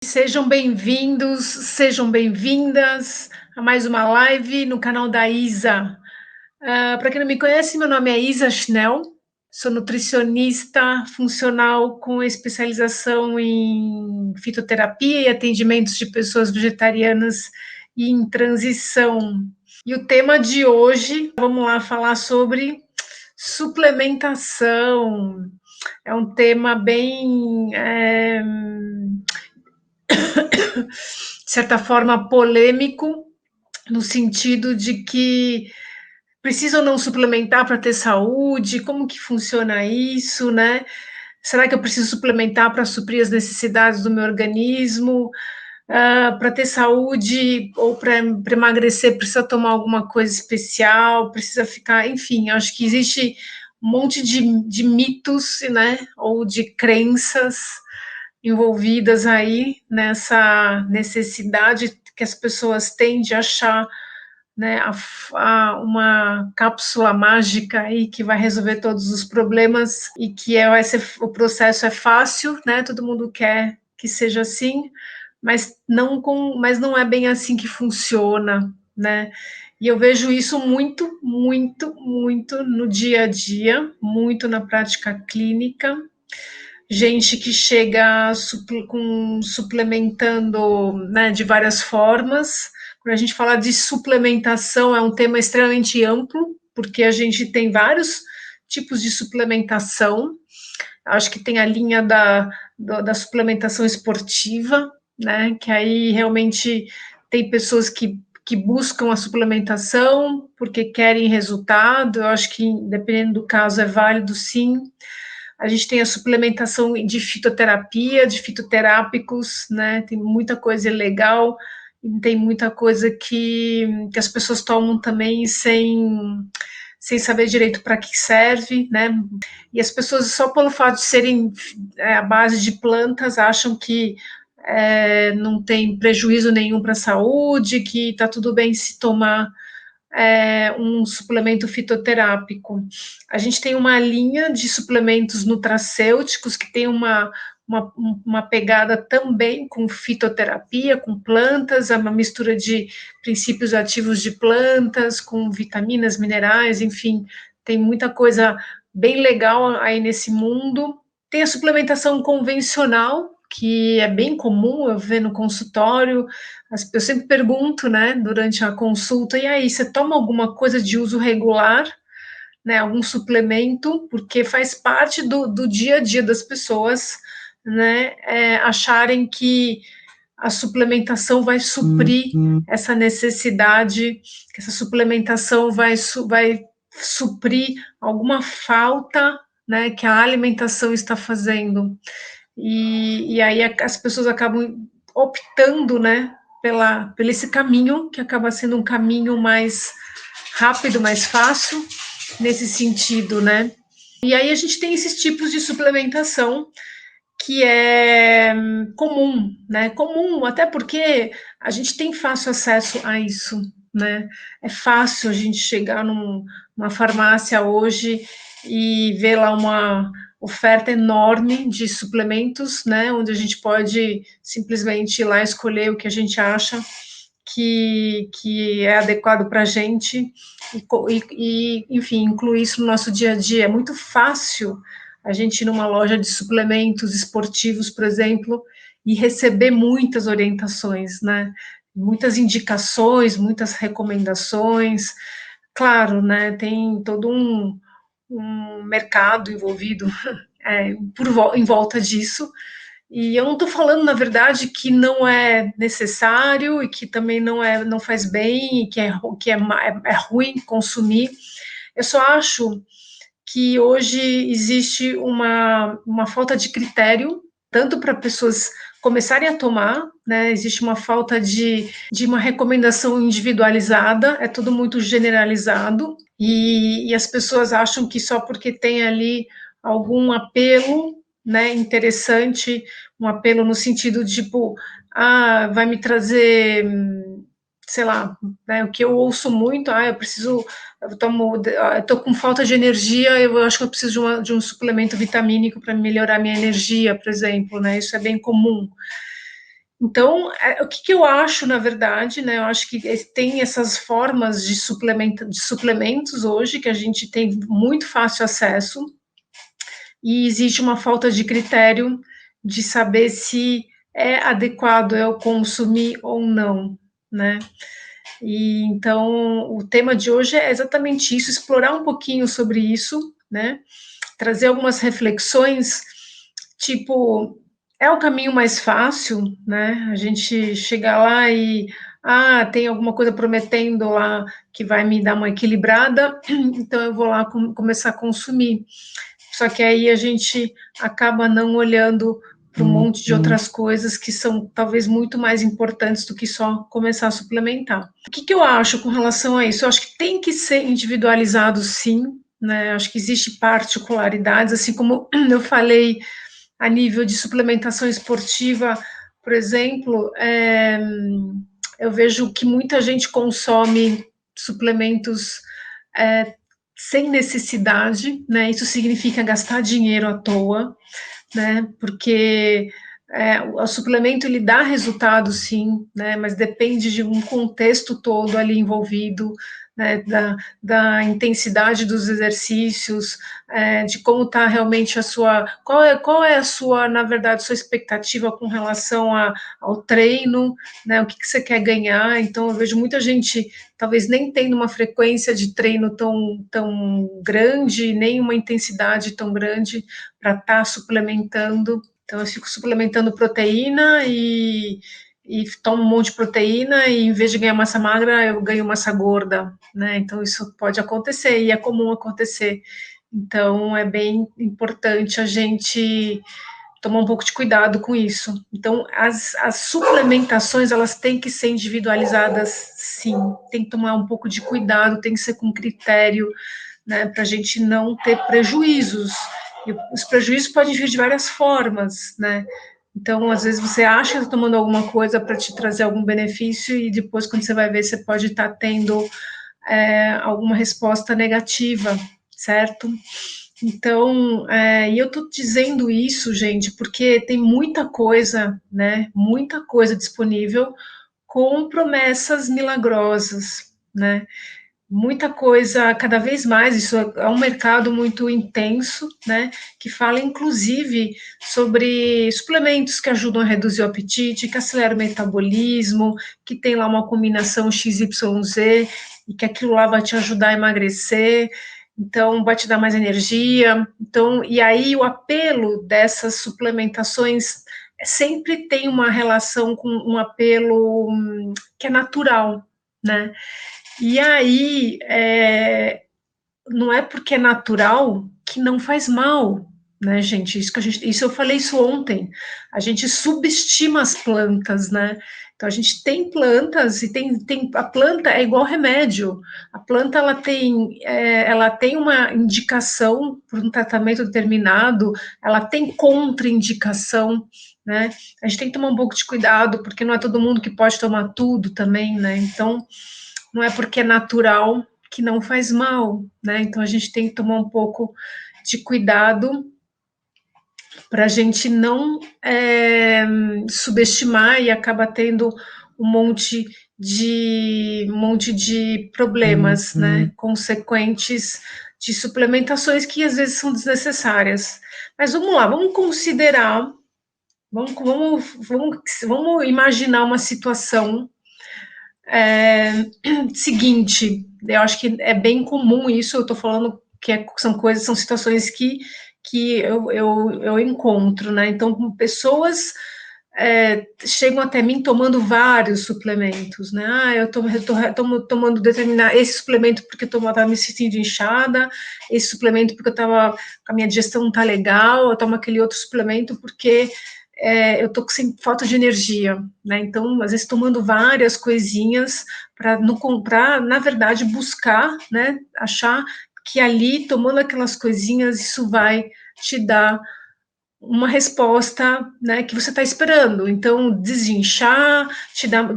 Sejam bem-vindos, sejam bem-vindas a mais uma live no canal da Isa. Para quem não me conhece, meu nome é Isa Schnell, sou nutricionista funcional com especialização em fitoterapia e atendimentos de pessoas vegetarianas e em transição. E o tema de hoje, vamos lá falar sobre suplementação. É um tema bem de certa forma, polêmico, no sentido de que precisam não suplementar para ter saúde, como que funciona isso, né? Será que eu preciso suplementar para suprir as necessidades do meu organismo? Para ter saúde ou para emagrecer, precisa tomar alguma coisa especial, precisa ficar, enfim, acho que existe um monte de mitos, né, ou de crenças envolvidas aí nessa necessidade que as pessoas têm de achar, né, uma cápsula mágica aí que vai resolver todos os problemas e que o processo é fácil, né? Todo mundo quer que seja assim, mas não é bem assim que funciona, né? E eu vejo isso muito, muito, muito no dia a dia, muito na prática clínica, gente que chega suplementando, né, de várias formas. Quando a gente fala de suplementação, é um tema extremamente amplo, porque a gente tem vários tipos de suplementação. Acho que tem a linha da suplementação esportiva, né, que aí realmente tem pessoas que buscam a suplementação porque querem resultado. Eu acho que, dependendo do caso, é válido sim. A gente tem a suplementação de fitoterapia, de fitoterápicos, né? Tem muita coisa legal, tem muita coisa que as pessoas tomam também sem saber direito para que serve, né? E as pessoas, só pelo fato de serem à base de plantas, acham que não tem prejuízo nenhum para a saúde, que está tudo bem se tomar um suplemento fitoterápico. A gente tem uma linha de suplementos nutracêuticos que tem uma pegada também com fitoterapia, com plantas, uma mistura de princípios ativos de plantas, com vitaminas, minerais, enfim, tem muita coisa bem legal aí nesse mundo. Tem a suplementação convencional, que é bem comum eu ver no consultório. Eu sempre pergunto, né, durante a consulta, e aí, você toma alguma coisa de uso regular, né, algum suplemento, porque faz parte do dia a dia das pessoas, né, acharem que a suplementação vai suprir essa necessidade, que essa suplementação vai suprir alguma falta, né, que a alimentação está fazendo. E aí as pessoas acabam optando, né, pelo esse caminho, que acaba sendo um caminho mais rápido, mais fácil, nesse sentido, né? E aí a gente tem esses tipos de suplementação que é comum, né? Comum, até porque a gente tem fácil acesso a isso, né? É fácil a gente chegar numa farmácia hoje e ver lá uma oferta enorme de suplementos, né? Onde a gente pode simplesmente ir lá escolher o que a gente acha que é adequado para a gente enfim, incluir isso no nosso dia a dia. É muito fácil a gente ir numa loja de suplementos esportivos, por exemplo, e receber muitas orientações, né? Muitas indicações, muitas recomendações. Claro, né? Tem todo um mercado envolvido em volta disso. E eu não estou falando, na verdade, que não é necessário e que também não faz bem e que é ruim consumir. Eu só acho que hoje existe uma falta de critério, tanto para pessoas começarem a tomar, né? Existe uma falta de uma recomendação individualizada, é tudo muito generalizado, e as pessoas acham que só porque tem ali algum apelo, né, interessante, um apelo no sentido de, tipo, vai me trazer, sei lá, né, o que eu ouço muito, eu tô com falta de energia, eu acho que eu preciso de um suplemento vitamínico para melhorar minha energia, por exemplo, né? Isso é bem comum. Então, o que, que eu acho, na verdade, né? Eu acho que tem essas formas de suplementos hoje que a gente tem muito fácil acesso, e existe uma falta de critério de saber se é adequado eu consumir ou não, né? E então o tema de hoje é exatamente isso, explorar um pouquinho sobre isso, né? Trazer algumas reflexões, tipo, é o caminho mais fácil, né? A gente chegar lá e tem alguma coisa prometendo lá que vai me dar uma equilibrada, então eu vou lá começar a consumir. Só que aí a gente acaba não olhando para um monte de outras coisas que são talvez muito mais importantes do que só começar a suplementar. O que, que eu acho com relação a isso? Eu acho que tem que ser individualizado, sim, né? Acho que existe particularidades, assim como eu falei a nível de suplementação esportiva, por exemplo, eu vejo que muita gente consome suplementos sem necessidade, né? Isso significa gastar dinheiro à toa, né? Porque o suplemento ele dá resultado, sim, né? Mas depende de um contexto todo ali envolvido, né? Da intensidade dos exercícios, de como está realmente a sua, qual é a sua, na verdade, sua expectativa com relação ao treino, né? O que, que você quer ganhar? Então eu vejo muita gente talvez nem tendo uma frequência de treino tão grande, nem uma intensidade tão grande para estar suplementando. Então, eu fico suplementando proteína e tomo um monte de proteína e em vez de ganhar massa magra, eu ganho massa gorda, né? Então, isso pode acontecer e é comum acontecer. Então, é bem importante a gente tomar um pouco de cuidado com isso. Então, as suplementações, elas têm que ser individualizadas, sim. Tem que tomar um pouco de cuidado, tem que ser com critério, né, para a gente não ter prejuízos. E os prejuízos podem vir de várias formas, né? Então, às vezes você acha que está tomando alguma coisa para te trazer algum benefício e depois, quando você vai ver, você pode estar tendo alguma resposta negativa, certo? Então, e eu estou dizendo isso, gente, porque tem muita coisa, né? Muita coisa disponível com promessas milagrosas, né? Muita coisa, cada vez mais, isso é um mercado muito intenso, né, que fala inclusive sobre suplementos que ajudam a reduzir o apetite, que aceleram o metabolismo, que tem lá uma combinação XYZ, e que aquilo lá vai te ajudar a emagrecer, então vai te dar mais energia, então, e aí o apelo dessas suplementações sempre tem uma relação com um apelo que é natural, né, e aí, não é porque é natural que não faz mal, né, gente? Isso eu falei isso ontem. A gente subestima as plantas, né? Então a gente tem plantas e tem a planta é igual remédio. A planta ela tem uma indicação por um tratamento determinado, ela tem contraindicação, né? A gente tem que tomar um pouco de cuidado porque não é todo mundo que pode tomar tudo também, né? Então não é porque é natural que não faz mal, né? Então a gente tem que tomar um pouco de cuidado para a gente não subestimar e acaba tendo um monte de problemas, né? Consequentes de suplementações que às vezes são desnecessárias. Mas vamos lá, vamos considerar, vamos imaginar uma situação seguinte, eu acho que é bem comum isso, eu estou falando que são situações que eu encontro, né? Então, pessoas chegam até mim tomando vários suplementos, né? Eu estou tomando determinado esse suplemento porque eu estava me sentindo inchada, esse suplemento porque a minha digestão não está legal, eu tomo aquele outro suplemento porque eu estou sem falta de energia, né? Então, às vezes, tomando várias coisinhas para, na verdade, buscar, né? Achar que ali, tomando aquelas coisinhas, isso vai te dar uma resposta, né, que você está esperando. Então, desinchar,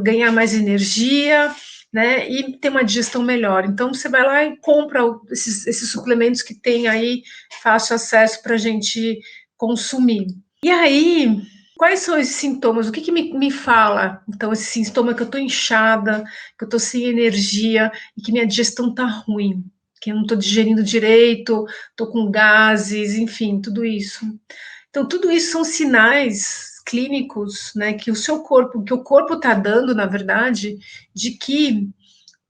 ganhar mais energia, né, e ter uma digestão melhor. Então, você vai lá e compra esses suplementos que tem aí fácil acesso para a gente consumir. E aí, Quais são esses sintomas? O que me fala? Então, esse sintoma que eu estou inchada, que eu estou sem energia e que minha digestão está ruim, que eu não estou digerindo direito, estou com gases, enfim, tudo isso. Então, tudo isso são sinais clínicos, né, que o corpo está dando, na verdade, de que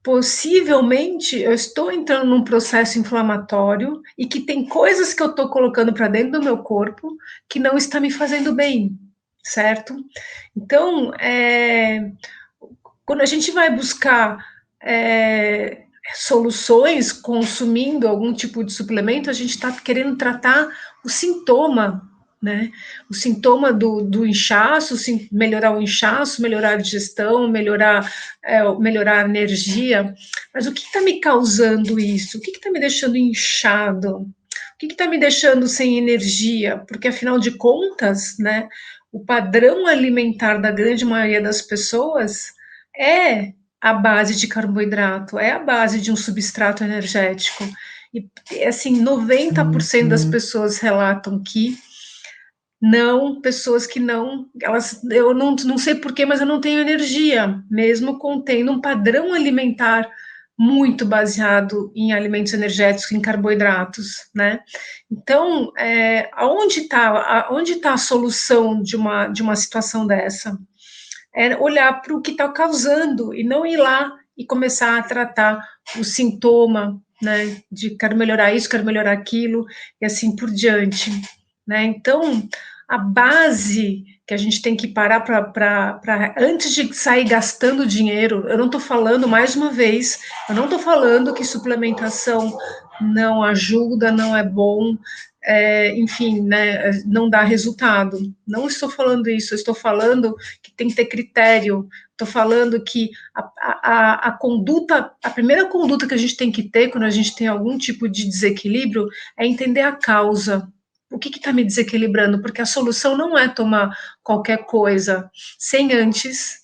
possivelmente eu estou entrando num processo inflamatório e que tem coisas que eu estou colocando para dentro do meu corpo que não está me fazendo bem, certo? Então, quando a gente vai buscar soluções consumindo algum tipo de suplemento, a gente está querendo tratar o sintoma, né? O sintoma do inchaço, melhorar o inchaço, melhorar a digestão, melhorar a energia. Mas o que está me causando isso? O que está me deixando inchado? O que está me deixando sem energia? Porque, afinal de contas, né, o padrão alimentar da grande maioria das pessoas é a base de carboidrato, é a base de um substrato energético. E, assim, 90% das pessoas relatam que pessoas que não, elas, eu não sei porquê, mas eu não tenho energia, mesmo contendo um padrão alimentar muito baseado em alimentos energéticos, em carboidratos, né? Então, onde tá a solução de uma situação dessa? É olhar para o que está causando e não ir lá e começar a tratar o sintoma, né? De quero melhorar isso, quero melhorar aquilo, e assim por diante, né? Então, a base que a gente tem que parar para antes de sair gastando dinheiro, eu não estou falando, mais uma vez, eu não estou falando que suplementação não ajuda, não é bom, enfim, né, não dá resultado. Não estou falando isso, estou falando que tem que ter critério. Estou falando que a conduta, a primeira conduta que a gente tem que ter quando a gente tem algum tipo de desequilíbrio é entender a causa. O que está me desequilibrando? Porque a solução não é tomar qualquer coisa sem antes,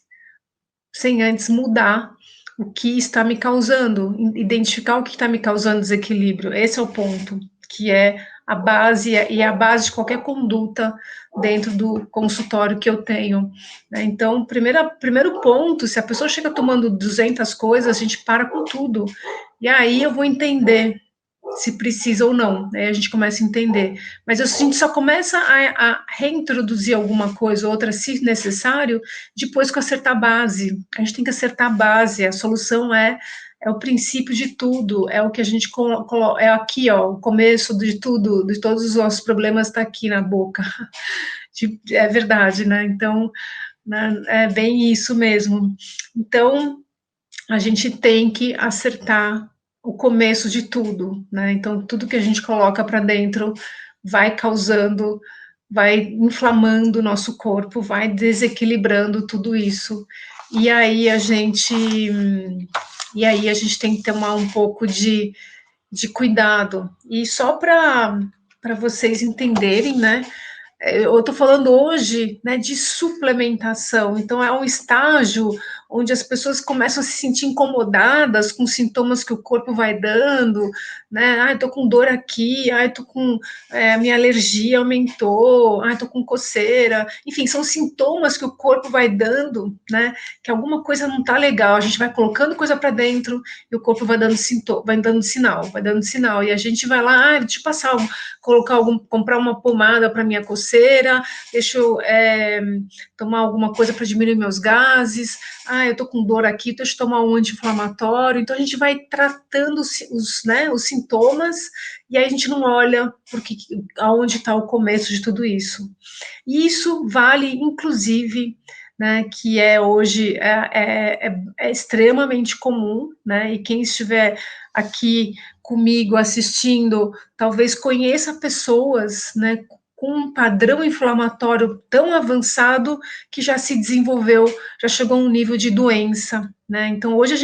sem antes mudar o que está me causando, identificar o que está me causando desequilíbrio. Esse é o ponto, que é a base e é a base de qualquer conduta dentro do consultório que eu tenho, né? Então, primeiro ponto, se a pessoa chega tomando 200 coisas, a gente para com tudo. E aí eu vou entender se precisa ou não, né? A gente começa a entender. Mas a gente só começa a reintroduzir alguma coisa ou outra, se necessário, depois que acertar a base. A gente tem que acertar a base, a solução é o princípio de tudo, é o que a gente é aqui, ó, o começo de tudo, de todos os nossos problemas está aqui na boca. É verdade, né? Então, né, é bem isso mesmo. Então, a gente tem que acertar o começo de tudo, né? Então, tudo que a gente coloca para dentro vai causando, vai inflamando o nosso corpo, vai desequilibrando tudo isso. E aí a gente tem que tomar um pouco de cuidado. E só para vocês entenderem, né? Eu estou falando hoje, né, de suplementação, então é um estágio onde as pessoas começam a se sentir incomodadas com sintomas que o corpo vai dando, né? Estou com dor aqui, estou com minha alergia aumentou, estou com coceira, enfim, são sintomas que o corpo vai dando, né? Que alguma coisa não está legal, a gente vai colocando coisa para dentro e o corpo vai dando vai dando sinal, e a gente vai lá, deixa eu passar comprar uma pomada para minha coceira, deixa eu tomar alguma coisa para diminuir meus gases, eu tô com dor aqui, deixa eu tomar um anti-inflamatório. Então a gente vai tratando os sintomas e aí a gente não olha porque aonde está o começo de tudo isso. E isso vale, inclusive, né, que hoje é extremamente comum, né, e quem estiver aqui comigo assistindo, talvez conheça pessoas, né, com um padrão inflamatório tão avançado que já se desenvolveu, já chegou a um nível de doença, né? Então hoje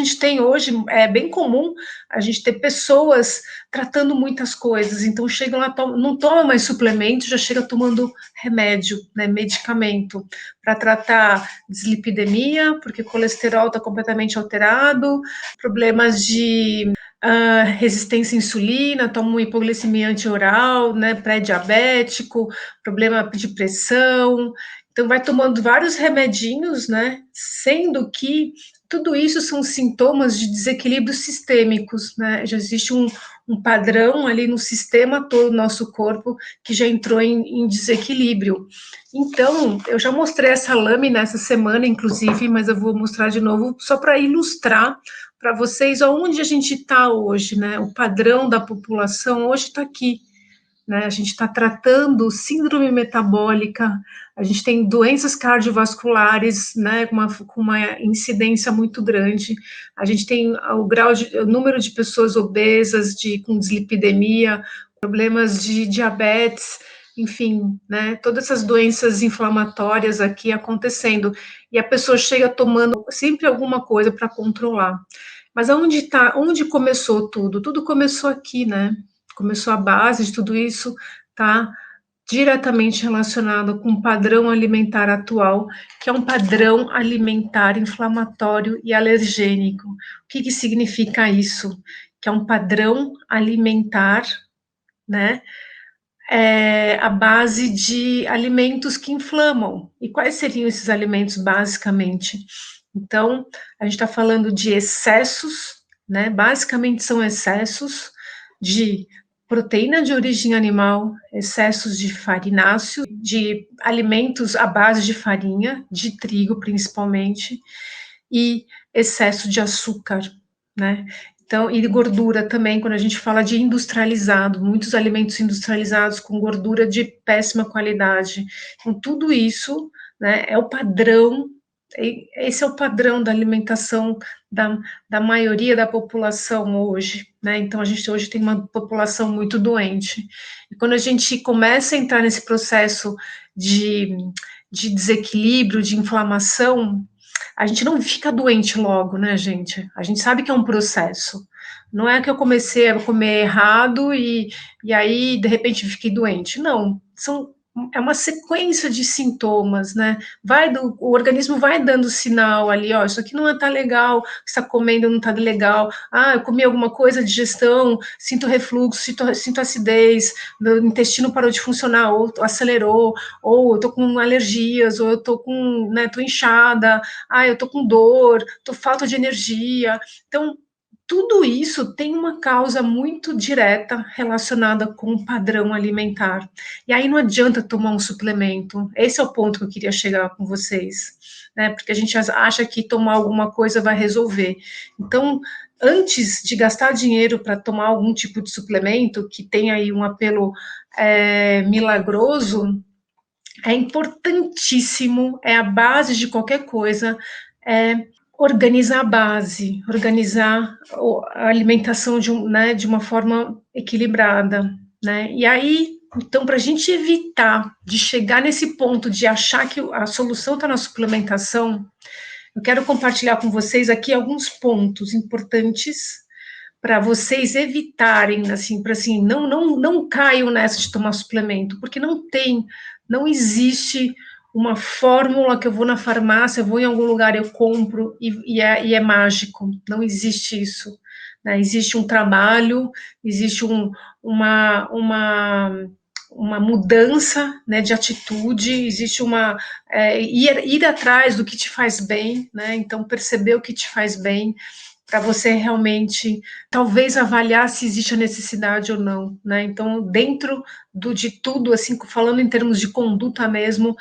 é bem comum a gente ter pessoas tratando muitas coisas, então chega lá, não toma mais suplemento, já chega tomando remédio, né, medicamento, para tratar dislipidemia, porque o colesterol está completamente alterado, problemas de resistência à insulina, toma uma hipoglicemia antioral, né, pré-diabético, problema de pressão. Então, vai tomando vários remedinhos, né? Sendo que tudo isso são sintomas de desequilíbrios sistêmicos, né? Já existe um padrão ali no sistema todo do nosso corpo que já entrou em desequilíbrio. Então, eu já mostrei essa lâmina essa semana, inclusive, mas eu vou mostrar de novo só para ilustrar para vocês onde a gente está hoje, né? O padrão da população hoje está aqui, né? A gente está tratando síndrome metabólica, a gente tem doenças cardiovasculares, né, com uma incidência muito grande, a gente tem o número de pessoas obesas, com dislipidemia, problemas de diabetes, enfim, né, todas essas doenças inflamatórias aqui acontecendo, e a pessoa chega tomando sempre alguma coisa para controlar. Mas onde começou tudo? Tudo começou aqui, né? Começou a base de tudo isso, tá diretamente relacionado com o padrão alimentar atual, que é um padrão alimentar inflamatório e alergênico. O que significa isso? Que é um padrão alimentar, né, à base de alimentos que inflamam. E quais seriam esses alimentos, basicamente? Então, a gente está falando de excessos, né? Basicamente são excessos de proteína de origem animal, excessos de farináceo, de alimentos à base de farinha, de trigo principalmente, e excesso de açúcar, né? Então, e gordura também, quando a gente fala de industrializado, muitos alimentos industrializados com gordura de péssima qualidade. Então, tudo isso, né, é o padrão, esse é o padrão da alimentação da maioria da população hoje, né? Então, a gente hoje tem uma população muito doente. E quando a gente começa a entrar nesse processo de desequilíbrio, de inflamação, a gente não fica doente logo, né, gente? A gente sabe que é um processo. Não é que eu comecei a comer errado e aí, de repente, fiquei doente. Não, é uma sequência de sintomas, né? O organismo vai dando sinal ali, ó, isso aqui não está legal, o que está comendo não está legal. Ah, eu comi alguma coisa, digestão, sinto refluxo, sinto acidez, meu intestino parou de funcionar, ou acelerou, ou eu tô com alergias, ou eu tô com, né, tô inchada, eu tô com dor, tô falta de energia. Então, tudo isso tem uma causa muito direta relacionada com o padrão alimentar. E aí não adianta tomar um suplemento. Esse é o ponto que eu queria chegar com vocês, né? Porque a gente acha que tomar alguma coisa vai resolver. Então, antes de gastar dinheiro para tomar algum tipo de suplemento que tem aí um apelo milagroso, é importantíssimo, é a base de qualquer coisa, organizar a base, organizar a alimentação de uma forma equilibrada, né? E aí, então, para a gente evitar de chegar nesse ponto de achar que a solução está na suplementação, eu quero compartilhar com vocês aqui alguns pontos importantes para vocês evitarem, assim, para assim, não caiam nessa de tomar suplemento, porque não existe uma fórmula que eu vou na farmácia, eu vou em algum lugar, eu compro e é mágico. Não existe isso, né? Existe um trabalho, existe uma mudança, né, de atitude, existe ir atrás do que te faz bem, né? Então perceber o que te faz bem, para você realmente, talvez, avaliar se existe a necessidade ou não, né? Então, dentro de tudo, assim, falando em termos de conduta mesmo,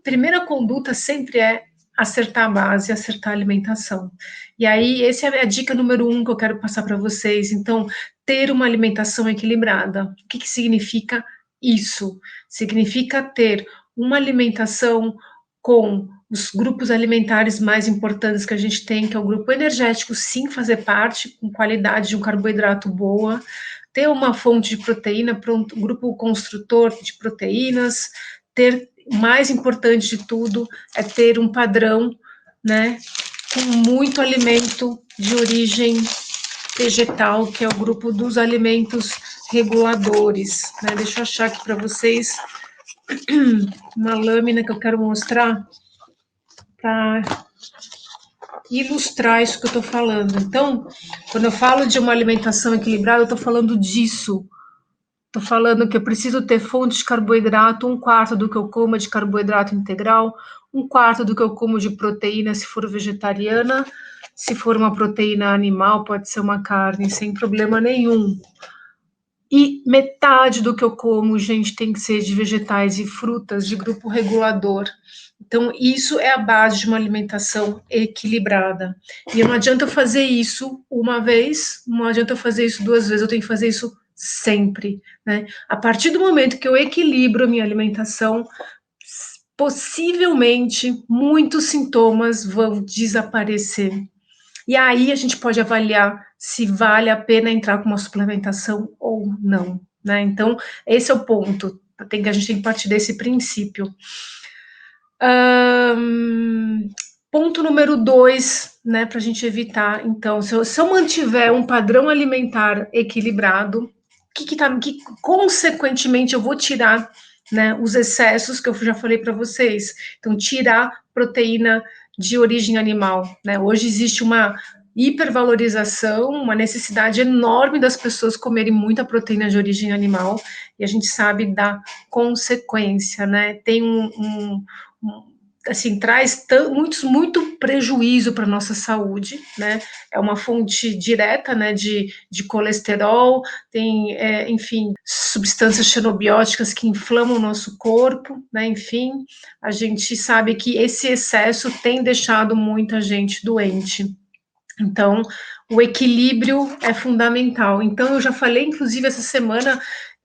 primeira conduta sempre é acertar a base, acertar a alimentação. E aí, essa é a dica número 1 que eu quero passar para vocês. Então, ter uma alimentação equilibrada. O que significa isso? Significa ter uma alimentação com os grupos alimentares mais importantes que a gente tem, que é o grupo energético, sim, fazer parte, com qualidade de um carboidrato boa, ter uma fonte de proteína, um grupo construtor de proteínas, ter, o mais importante de tudo, é ter um padrão, né, com muito alimento de origem vegetal, que é o grupo dos alimentos reguladores, né? Deixa eu achar aqui para vocês uma lâmina que eu quero mostrar para ilustrar isso que eu estou falando. Então, quando eu falo de uma alimentação equilibrada, eu estou falando disso. Estou falando que eu preciso ter fonte de carboidrato, um quarto do que eu como é de carboidrato integral, um quarto do que eu como de proteína, se for vegetariana, se for uma proteína animal, pode ser uma carne, sem problema nenhum. E metade do que eu como, gente, tem que ser de vegetais e frutas de grupo regulador. Então, isso é a base de uma alimentação equilibrada. E não adianta eu fazer isso uma vez, não adianta eu fazer isso duas vezes, eu tenho que fazer isso sempre, né? A partir do momento que eu equilibro a minha alimentação, possivelmente muitos sintomas vão desaparecer. E aí a gente pode avaliar se vale a pena entrar com uma suplementação ou não, né? Então, esse é o ponto. A gente tem que partir desse princípio. Ponto número 2, né, para a gente evitar. Então, se eu mantiver um padrão alimentar equilibrado, que consequentemente eu vou tirar, né, os excessos que eu já falei para vocês. Então, tirar proteína de origem animal, né? Hoje existe uma hipervalorização, uma necessidade enorme das pessoas comerem muita proteína de origem animal, e a gente sabe da consequência, né? Tem assim, traz muito prejuízo para a nossa saúde, né? É uma fonte direta, né, de colesterol, tem, enfim, substâncias xenobióticas que inflamam o nosso corpo, né? Enfim, a gente sabe que esse excesso tem deixado muita gente doente. Então, o equilíbrio é fundamental. Então, eu já falei, inclusive, essa semana,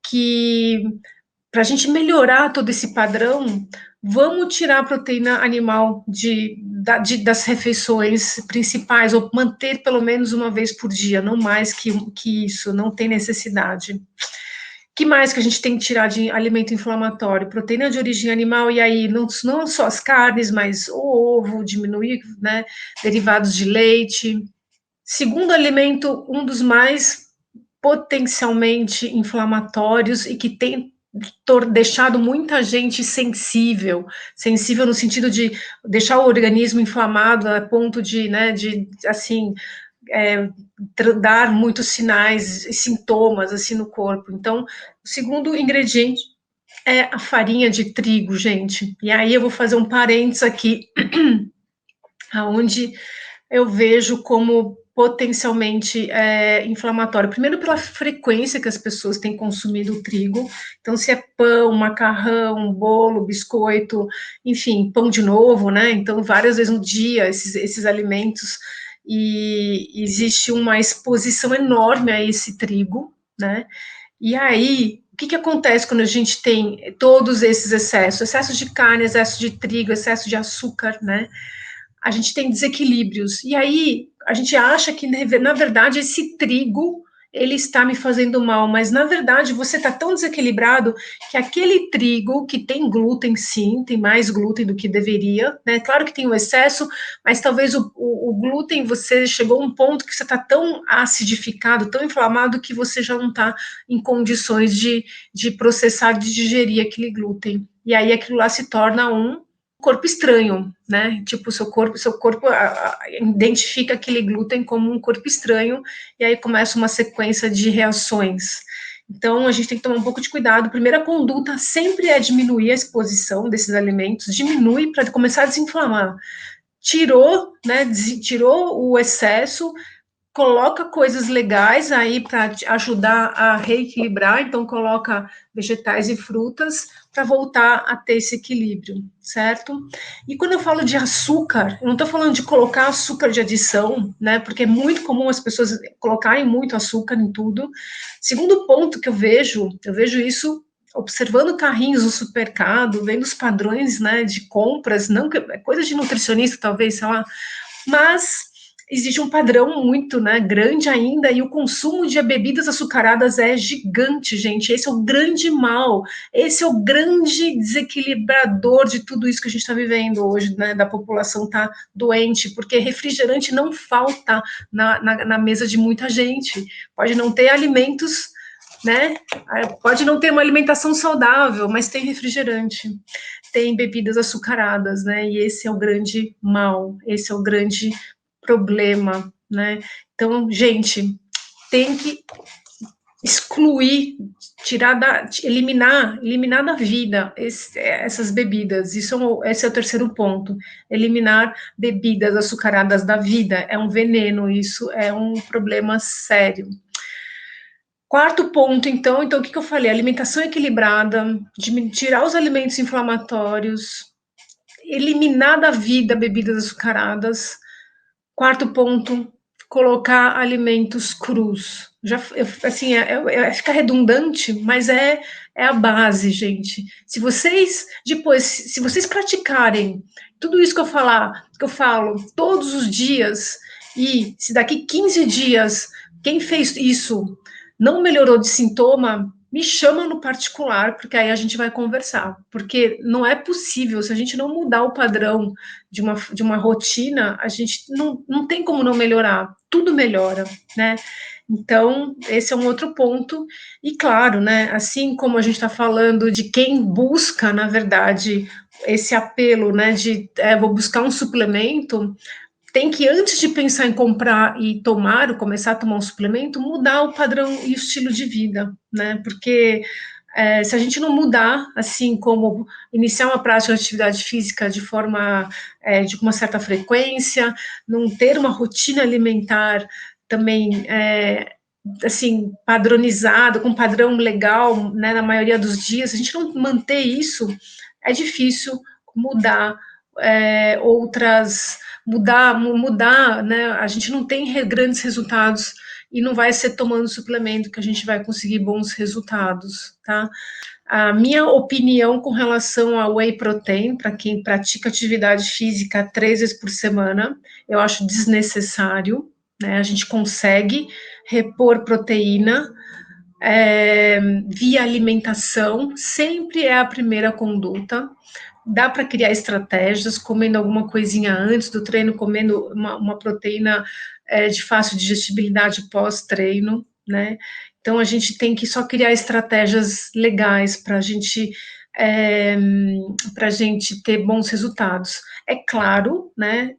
que para a gente melhorar todo esse padrão, vamos tirar a proteína animal das refeições principais, ou manter pelo menos uma vez por dia, não mais que isso, não tem necessidade. Que mais que a gente tem que tirar de alimento inflamatório? Proteína de origem animal, e aí não só as carnes, mas o ovo, diminuir, né, derivados de leite. Segundo alimento, um dos mais potencialmente inflamatórios e que tem deixado muita gente sensível, sensível no sentido de deixar o organismo inflamado a ponto de, né, de assim, dar muitos sinais e sintomas assim no corpo. Então, o segundo ingrediente é a farinha de trigo, gente. E aí eu vou fazer um parênteses aqui, aonde eu vejo como potencialmente inflamatório. Primeiro, pela frequência que as pessoas têm consumido o trigo. Então, se é pão, macarrão, bolo, biscoito, enfim, pão de novo, né? Então, várias vezes no dia, esses alimentos. E existe uma exposição enorme a esse trigo, né? E aí, o que acontece quando a gente tem todos esses excessos? Excesso de carne, excesso de trigo, excesso de açúcar, né? A gente tem desequilíbrios. E aí a gente acha que, na verdade, esse trigo ele está me fazendo mal, mas na verdade você está tão desequilibrado que aquele trigo que tem glúten, sim, tem mais glúten do que deveria, né? Claro que tem o excesso, mas talvez o glúten, você chegou a um ponto que você está tão acidificado, tão inflamado, que você já não está em condições de processar, de digerir aquele glúten. E aí aquilo lá se torna um corpo estranho, né? Tipo, seu corpo identifica aquele glúten como um corpo estranho, e aí começa uma sequência de reações. Então, a gente tem que tomar um pouco de cuidado. A primeira conduta sempre é diminuir a exposição desses alimentos, diminui para começar a desinflamar. Tirou, né? Tirou o excesso, coloca coisas legais aí para ajudar a reequilibrar, então coloca vegetais e frutas para voltar a ter esse equilíbrio, certo? E quando eu falo de açúcar, eu não estou falando de colocar açúcar de adição, né? Porque é muito comum as pessoas colocarem muito açúcar em tudo. Segundo ponto que eu vejo isso observando carrinhos no supermercado, vendo os padrões, né, de compras, não é coisa de nutricionista, talvez, sei lá, mas existe um padrão muito, né, grande ainda, e o consumo de bebidas açucaradas é gigante, gente. Esse é o grande mal, esse é o grande desequilibrador de tudo isso que a gente está vivendo hoje, né, da população tá doente, porque refrigerante não falta na mesa de muita gente. Pode não ter alimentos, né, pode não ter uma alimentação saudável, mas tem refrigerante, tem bebidas açucaradas, né, e esse é o grande mal, esse é o grande problema, né? Então, gente, tem que excluir, eliminar da vida essas bebidas. Esse é o terceiro ponto. Eliminar bebidas açucaradas da vida é um veneno, isso é um problema sério. Quarto ponto, então o que eu falei? Alimentação equilibrada, tirar os alimentos inflamatórios, eliminar da vida bebidas açucaradas. Quarto ponto, colocar alimentos crus. Assim, fica redundante, mas é a base, gente. Se vocês depois, se vocês praticarem tudo isso que eu falo todos os dias, e se daqui 15 dias quem fez isso não melhorou de sintoma, me chama no particular, porque aí a gente vai conversar. Porque não é possível, se a gente não mudar o padrão de uma rotina, a gente não tem como não melhorar. Tudo melhora, né? Então, esse é um outro ponto. E claro, né, assim como a gente está falando de quem busca, na verdade, esse apelo, né, de vou buscar um suplemento, tem que, antes de pensar em comprar e tomar, ou começar a tomar um suplemento, mudar o padrão e o estilo de vida, né? Porque se a gente não mudar, assim como iniciar uma prática de atividade física de forma, de uma certa frequência, não ter uma rotina alimentar também, assim, padronizada, com padrão legal, né, na maioria dos dias, se a gente não manter isso, é difícil mudar mudar, né? A gente não tem grandes resultados e não vai ser tomando suplemento que a gente vai conseguir bons resultados, tá? A minha opinião com relação ao whey protein, para quem pratica atividade física 3 vezes por semana, eu acho desnecessário, né? A gente consegue repor proteína via alimentação, sempre é a primeira conduta. Dá para criar estratégias, comendo alguma coisinha antes do treino, comendo uma proteína de fácil digestibilidade pós-treino, né? Então a gente tem que só criar estratégias legais para a gente ter bons resultados. É claro, né,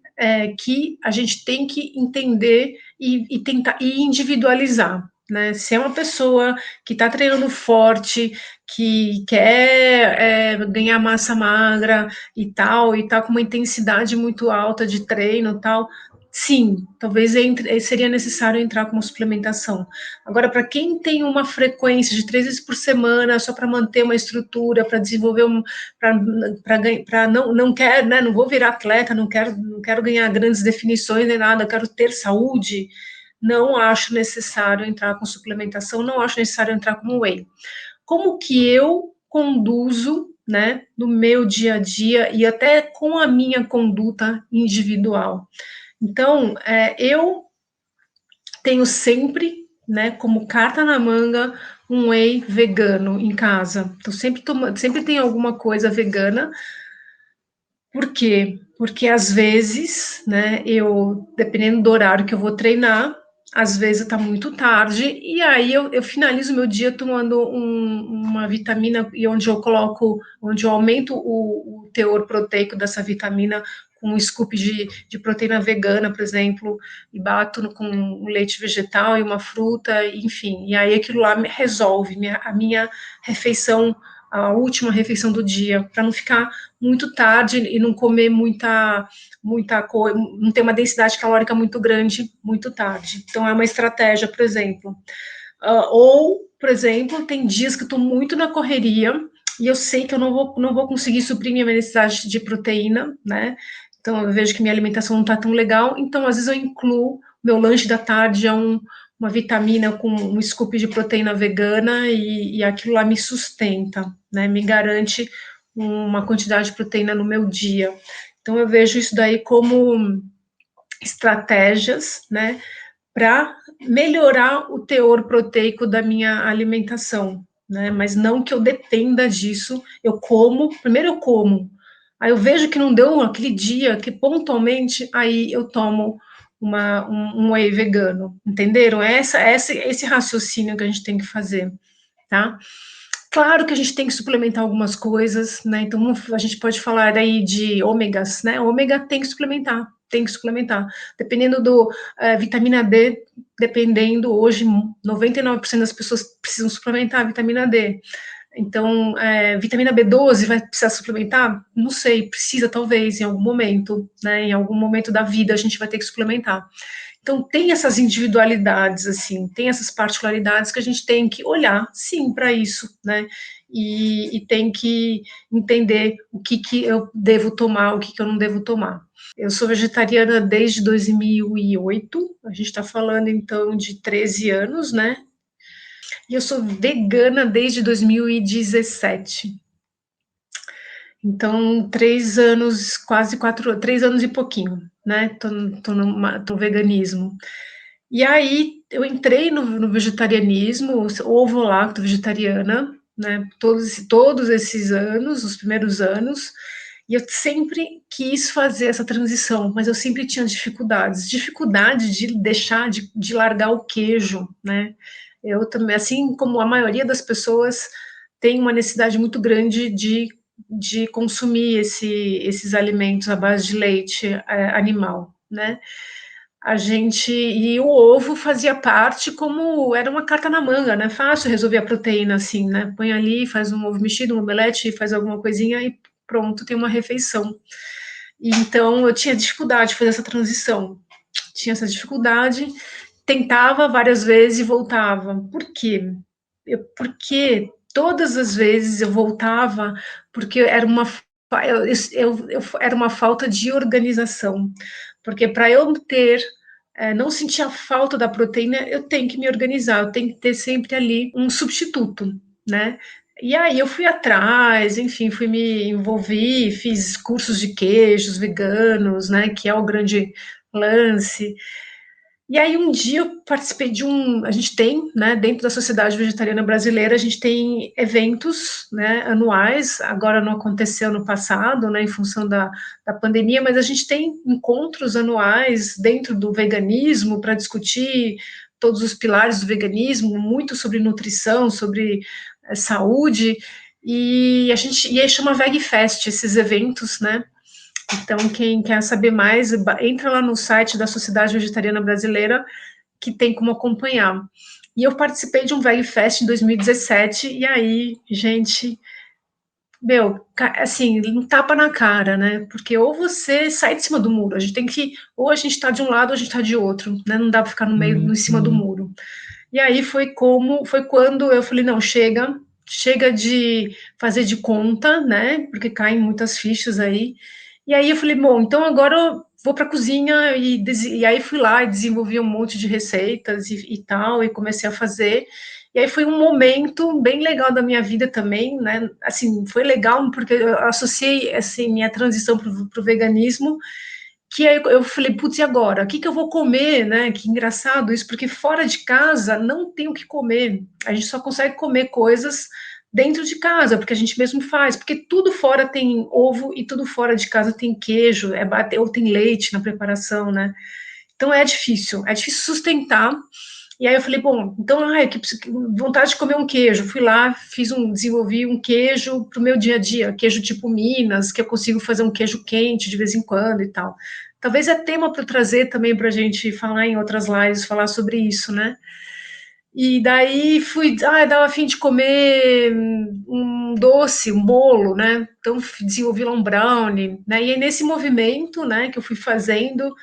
que a gente tem que entender e tentar e individualizar. Né? Se é uma pessoa que está treinando forte, que quer ganhar massa magra e tal, e está com uma intensidade muito alta de treino e tal, sim, talvez seria necessário entrar com uma suplementação. Agora, para quem tem uma frequência de 3 vezes por semana, só para manter uma estrutura, para desenvolver para não quer, né? Não vou virar atleta, não quero ganhar grandes definições nem nada, quero ter saúde. Não acho necessário entrar com suplementação, não acho necessário entrar com whey. Como que eu conduzo, né, no meu dia a dia e até com a minha conduta individual? Então, eu tenho sempre, né, como carta na manga, um whey vegano em casa. Então, sempre tem alguma coisa vegana. Por quê? Porque às vezes, né, dependendo do horário que eu vou treinar, às vezes está muito tarde, e aí eu finalizo meu dia tomando uma vitamina, e onde eu aumento o teor proteico dessa vitamina com um scoop de proteína vegana, por exemplo, e bato com um leite vegetal e uma fruta, enfim, e aí aquilo lá me resolve a minha refeição, a última refeição do dia, para não ficar muito tarde e não comer muita coisa, não ter uma densidade calórica muito grande muito tarde. Então, é uma estratégia, por exemplo. Ou, por exemplo, tem dias que eu estou muito na correria e eu sei que eu não vou conseguir suprir minha necessidade de proteína, né? Então, eu vejo que minha alimentação não está tão legal, então, às vezes, eu incluo meu lanche da tarde uma vitamina com um scoop de proteína vegana e aquilo lá me sustenta, né? Me garante uma quantidade de proteína no meu dia. Então, eu vejo isso daí como estratégias, né, para melhorar o teor proteico da minha alimentação, né, mas não que eu dependa disso. Primeiro eu como, aí eu vejo que não deu aquele dia, que pontualmente, aí eu tomo um whey vegano, entenderam? Esse raciocínio que a gente tem que fazer, tá? Claro que a gente tem que suplementar algumas coisas, né? Então a gente pode falar aí de ômegas, né? Ômega tem que suplementar, tem que suplementar. Dependendo do vitamina D, dependendo, hoje 99% das pessoas precisam suplementar a vitamina D. Então, vitamina B12 vai precisar suplementar? Não sei, precisa talvez em algum momento, né? Em algum momento da vida a gente vai ter que suplementar. Então, tem essas individualidades, assim, tem essas particularidades que a gente tem que olhar, sim, para isso, né? E tem que entender o que eu devo tomar, o que eu não devo tomar. Eu sou vegetariana desde 2008, a gente está falando então de 13 anos, né? E eu sou vegana desde 2017. Então, 3 anos, quase 4, 3 anos e pouquinho, né? Tô no veganismo. E aí, eu entrei no vegetarianismo, ovo-lacto vegetariana, né? Todos esses anos, os primeiros anos, e eu sempre quis fazer essa transição, mas eu sempre tinha dificuldade de deixar, de largar o queijo, né? Eu também, assim como a maioria das pessoas, tem uma necessidade muito grande de consumir esses alimentos à base de leite animal, né? E o ovo fazia parte, como era uma carta na manga, né? Fácil resolver a proteína assim, né? Põe ali, faz um ovo mexido, um omelete, faz alguma coisinha e pronto, tem uma refeição. E então eu tinha dificuldade de fazer essa transição, tinha essa dificuldade, tentava várias vezes e voltava. Por quê? Porque todas as vezes eu voltava, porque era uma falta de organização. Porque para eu não sentir a falta da proteína, eu tenho que me organizar, eu tenho que ter sempre ali um substituto, né? E aí eu fui atrás, enfim, fui me envolver, fiz cursos de queijos veganos, né? Que é o grande lance. E aí um dia eu participei a gente tem, né, dentro da Sociedade Vegetariana Brasileira, a gente tem eventos, né, anuais, agora não aconteceu no passado, né, em função da pandemia, mas a gente tem encontros anuais dentro do veganismo para discutir todos os pilares do veganismo, muito sobre nutrição, sobre saúde, e aí chama VegFest, esses eventos, né? Então, quem quer saber mais, entra lá no site da Sociedade Vegetariana Brasileira, que tem como acompanhar. E eu participei de um VegFest em 2017, e aí, gente, meu, assim, um tapa na cara, né? Porque ou você sai de cima do muro, a gente tem que, ou a gente tá de um lado ou a gente tá de outro, né? Não dá para ficar no meio, em cima do muro. E aí foi quando eu falei, não, chega de fazer de conta, né? Porque caem muitas fichas aí. E aí eu falei, bom, então agora eu vou para a cozinha e aí fui lá e desenvolvi um monte de receitas e tal, e comecei a fazer. E aí foi um momento bem legal da minha vida também, né? Assim, foi legal porque eu associei assim, minha transição para o veganismo, que aí eu falei, putz, e agora? O que eu vou comer, né? Que engraçado isso, porque fora de casa não tem o que comer. A gente só consegue comer coisas dentro de casa, porque a gente mesmo faz, porque tudo fora tem ovo e tudo fora de casa tem queijo, ou tem leite na preparação, né? Então é difícil sustentar. E aí eu falei, bom, então, que vontade de comer um queijo. Fui lá, desenvolvi um queijo para o meu dia a dia, queijo tipo Minas, que eu consigo fazer um queijo quente de vez em quando e tal. Talvez é tema para trazer também para a gente falar em outras lives, falar sobre isso, né? E daí dava a fim de comer um doce, um bolo, né? Então desenvolvi lá um brownie, né? E aí nesse movimento, né, que eu fui fazendo,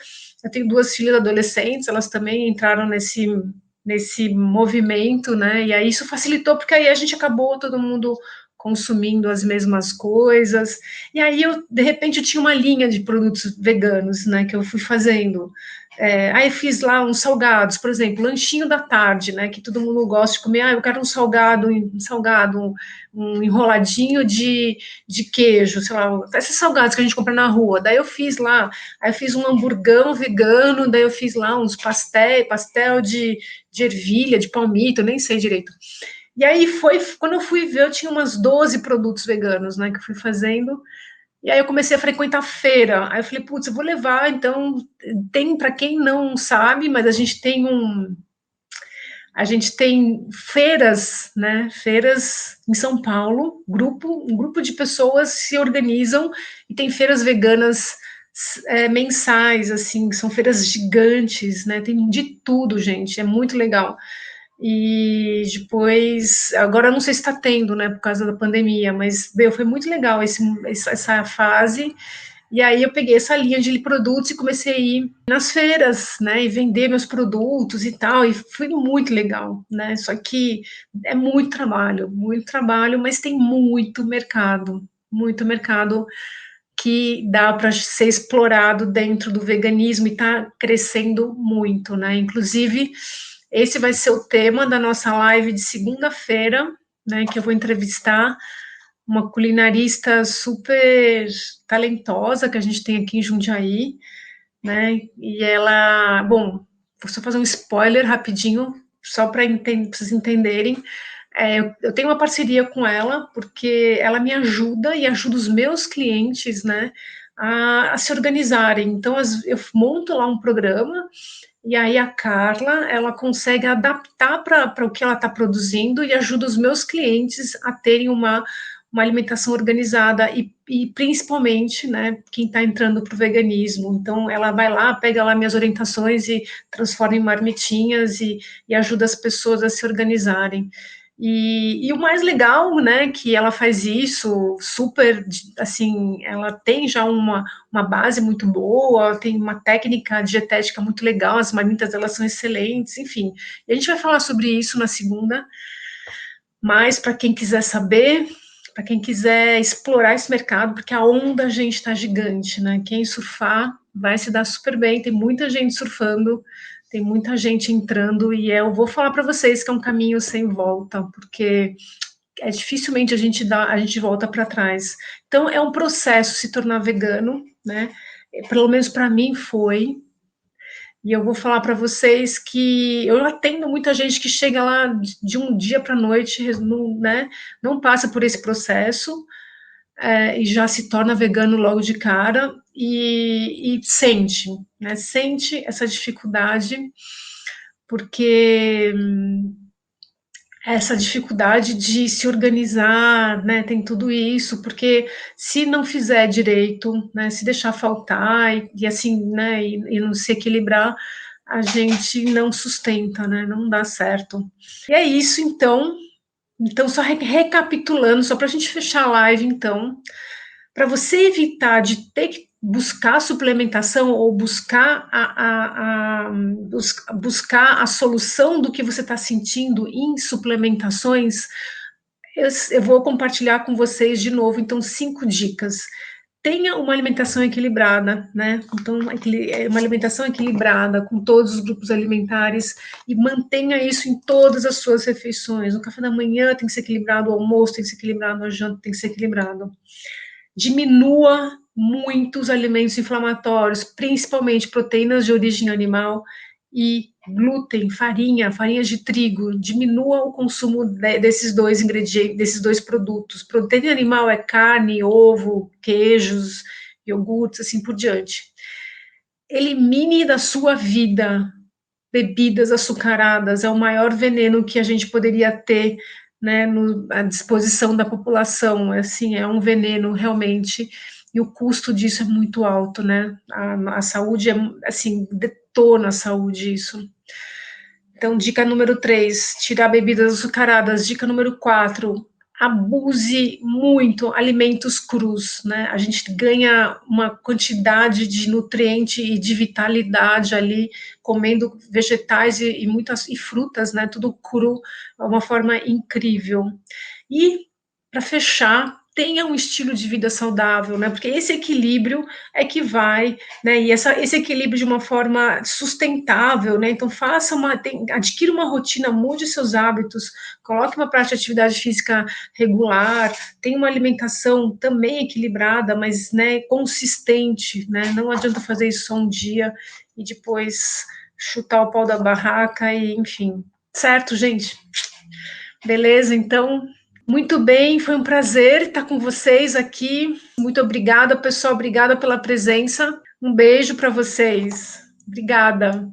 eu tenho 2 filhas adolescentes, elas também entraram nesse movimento, né? E aí isso facilitou porque aí a gente acabou todo mundo consumindo as mesmas coisas. E aí eu de repente eu tinha uma linha de produtos veganos, né, que eu fui fazendo. Aí fiz lá uns salgados, por exemplo, lanchinho da tarde, né? Que todo mundo gosta de comer. Eu quero um enroladinho de queijo, sei lá, esses salgados que a gente compra na rua. Daí eu fiz lá, aí eu fiz um hamburgão vegano, daí eu fiz lá uns pastel de ervilha, de palmito, eu nem sei direito. E aí quando eu fui ver, eu tinha umas 12 produtos veganos, né? Que eu fui fazendo. E aí eu comecei a frequentar feira. Aí eu falei, putz, eu vou levar. Então, tem, para quem não sabe, mas a gente tem feiras, né? Feiras em São Paulo, um grupo de pessoas se organizam e tem feiras veganas mensais, assim, são feiras gigantes, né? Tem de tudo, gente, é muito legal. E depois, agora eu não sei se está tendo, né, por causa da pandemia, mas, meu, foi muito legal essa fase. E aí eu peguei essa linha de produtos e comecei a ir nas feiras, né, e vender meus produtos e tal, e foi muito legal, né? Só que é muito trabalho, mas tem muito mercado que dá para ser explorado dentro do veganismo e está crescendo muito, né? Inclusive, esse vai ser o tema da nossa live de segunda-feira, né? Que eu vou entrevistar uma culinarista super talentosa que a gente tem aqui em Jundiaí, né? E ela, bom, vou só fazer um spoiler rapidinho, só para vocês entenderem. Eu tenho uma parceria com ela, porque ela me ajuda e ajuda os meus clientes, né, a se organizarem. Então, eu monto lá um programa, e aí a Carla, ela consegue adaptar para o que ela está produzindo e ajuda os meus clientes a terem uma alimentação organizada e principalmente, né, quem está entrando para o veganismo. Então, ela vai lá, pega lá minhas orientações e transforma em marmitinhas e ajuda as pessoas a se organizarem. E o mais legal, né, que ela faz isso super, assim, ela tem já uma base muito boa, tem uma técnica dietética muito legal, as marmitas delas são excelentes, enfim. E a gente vai falar sobre isso na segunda, mas para quem quiser saber, para quem quiser explorar esse mercado, porque a onda, gente, está gigante, né? Quem surfar vai se dar super bem, tem muita gente surfando, tem muita gente entrando, e eu vou falar para vocês que é um caminho sem volta, porque dificilmente a gente volta para trás. Então, é um processo se tornar vegano, né? Pelo menos para mim foi, e eu vou falar para vocês que eu atendo muita gente que chega lá de um dia para a noite, não, né, não passa por esse processo, e já se torna vegano logo de cara e sente, né, sente essa dificuldade, porque essa dificuldade de se organizar, né, tem tudo isso, porque se não fizer direito, né, se deixar faltar e assim, né, e não se equilibrar, a gente não sustenta, né, não dá certo. E é isso, então só recapitulando, só para a gente fechar a live, então, para você evitar de ter que buscar suplementação ou buscar a solução do que você está sentindo em suplementações, eu vou compartilhar com vocês de novo, então, 5 dicas. Tenha uma alimentação equilibrada, né? Então, uma alimentação equilibrada com todos os grupos alimentares e mantenha isso em todas as suas refeições. O café da manhã tem que ser equilibrado, o almoço tem que ser equilibrado, a janta tem que ser equilibrado. Diminua muito os alimentos inflamatórios, principalmente proteínas de origem animal e glúten, farinhas de trigo. Diminua o consumo desses dois ingredientes, desses dois produtos. Proteína animal é carne, ovo, queijos, iogurtes, assim por diante. Elimine da sua vida bebidas açucaradas, é o maior veneno que a gente poderia ter, né, à disposição da população. Assim, é um veneno realmente, e o custo disso é muito alto, né? A saúde é, assim, detona a saúde isso. Então, dica número 3, tirar bebidas açucaradas. Dica número 4, abuse muito alimentos crus, né? A gente ganha uma quantidade de nutriente e de vitalidade ali comendo vegetais e muitas e frutas, né? Tudo cru, é uma forma incrível. E para fechar, tenha um estilo de vida saudável, né? Porque esse equilíbrio é que vai, né? E esse equilíbrio de uma forma sustentável, né? Então adquira uma rotina, mude seus hábitos, coloque uma prática de atividade física regular, tenha uma alimentação também equilibrada, mas, né, consistente, né? Não adianta fazer isso só um dia e depois chutar o pau da barraca e, enfim. Certo, gente? Beleza, então, muito bem, foi um prazer estar com vocês aqui. Muito obrigada, pessoal, obrigada pela presença. Um beijo para vocês. Obrigada.